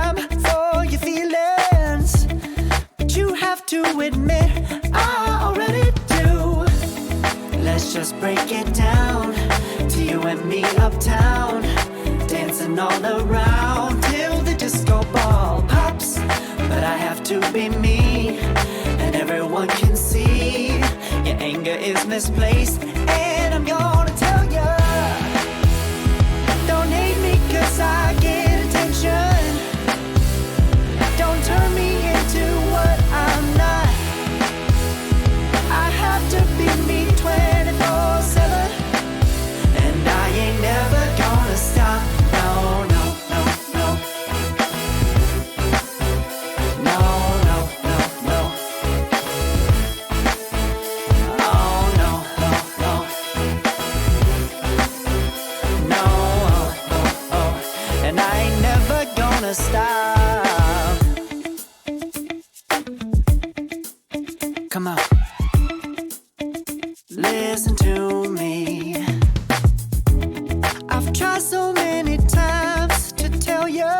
time for your feelings, but you have to admit I already do. Let's just break it down to you and me uptown, dancing all around till the disco ball pops. But I have to be me, and everyone can see your anger is misplaced. And I'm gonna tell ya, don't hate me 'cause I get attention. Don't turn me into what I'm not. I have to be me 24/7, and I ain't never gonna stop. No, no, no, no. No, no, no, no. Oh, no, no, no. No, oh, oh, oh. And I ain't never gonna stop. Come on. Listen to me. I've tried so many times to tell you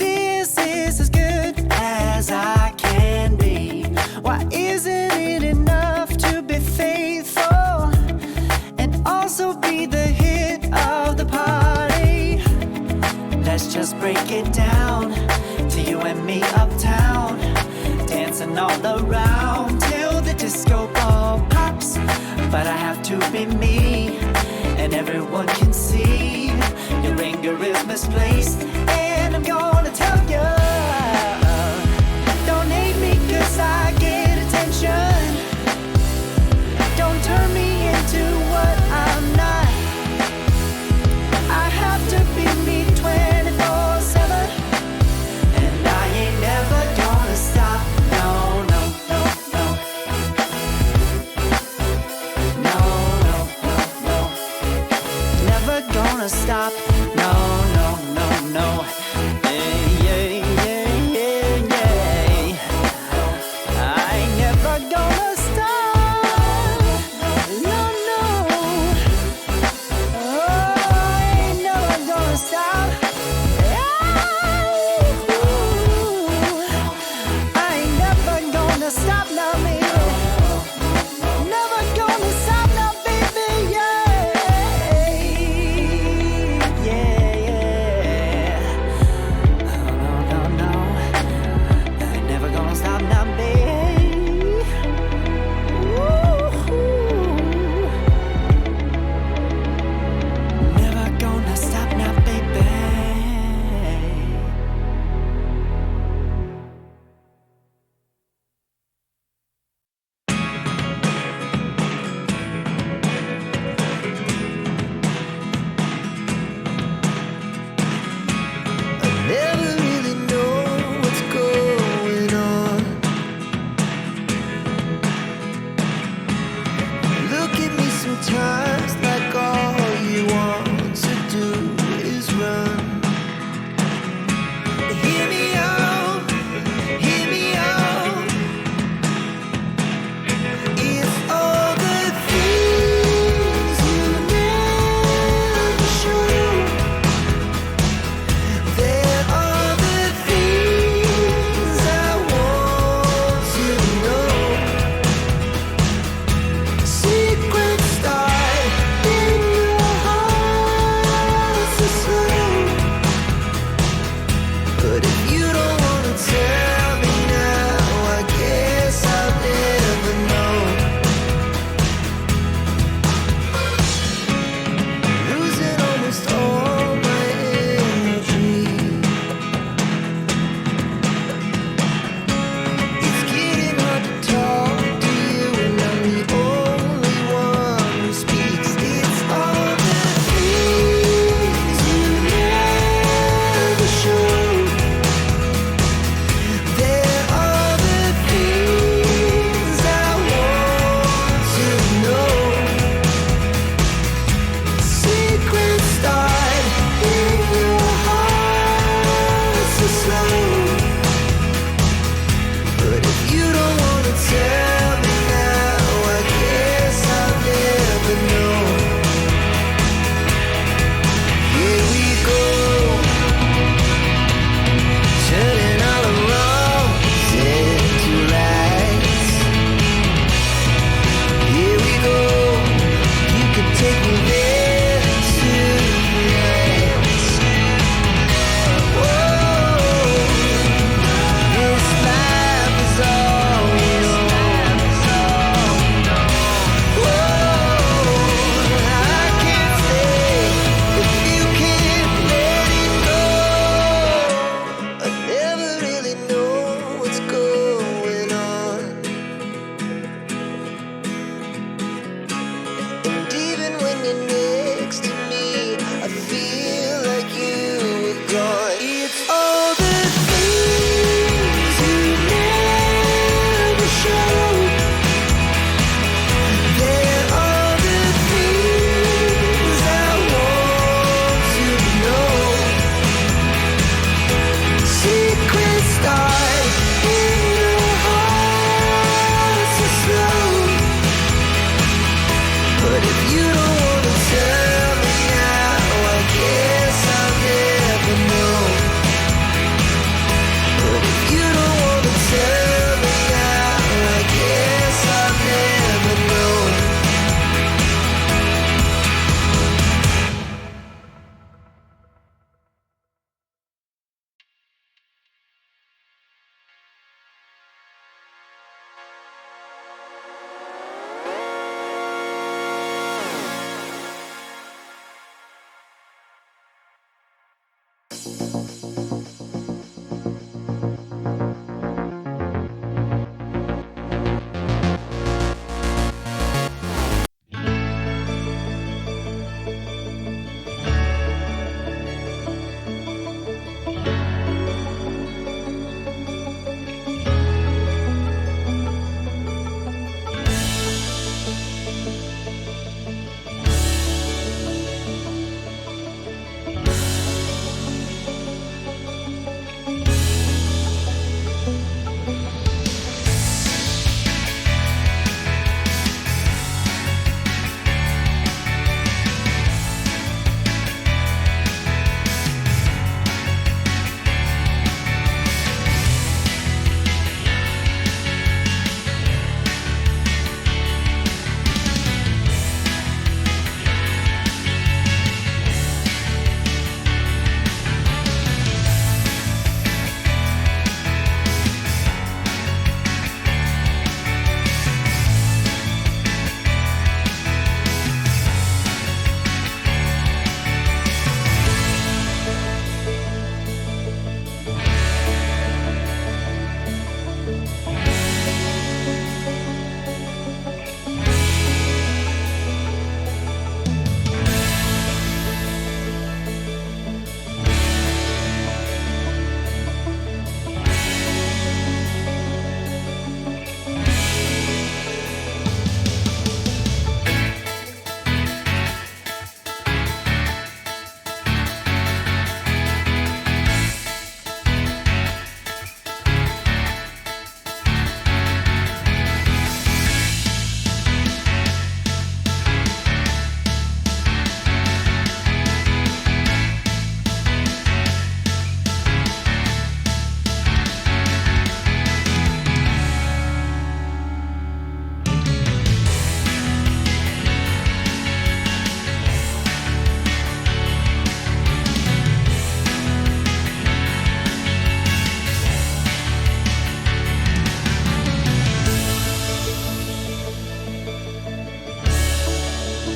this is as good as I can be. Why isn't it enough to be faithful and also be the hit of the party? Let's just break it down to you and me uptown, dancing all around till the disco ball pops. But I have to be me, and everyone can see your anger is misplaced. And I'm gonna tell you, don't hate me 'cause I get attention. Don't turn me into what I'm not. I have to be me 24/7, and I ain't never gonna stop. No, no, no, no. No, no, no, no. Never gonna stop. No, no, no, no. Yeah, yeah, yeah, yeah, yeah. I ain't never gonna stop. No, no. Oh, I ain't never gonna stop. I ain't never gonna stop now, baby. Never gonna stop now, baby. Yeah, yeah, yeah. No, no, no, no. I ain't never gonna stop now, baby. Woo-hoo. Never gonna stop now, baby. Never really know what's going on. Look at me sometimes like all you want to do is run. Hear me out, hear me out. If all the things you never show, there are the things I want to know. Secrets start in your heart so slow. But if you don't wanna tell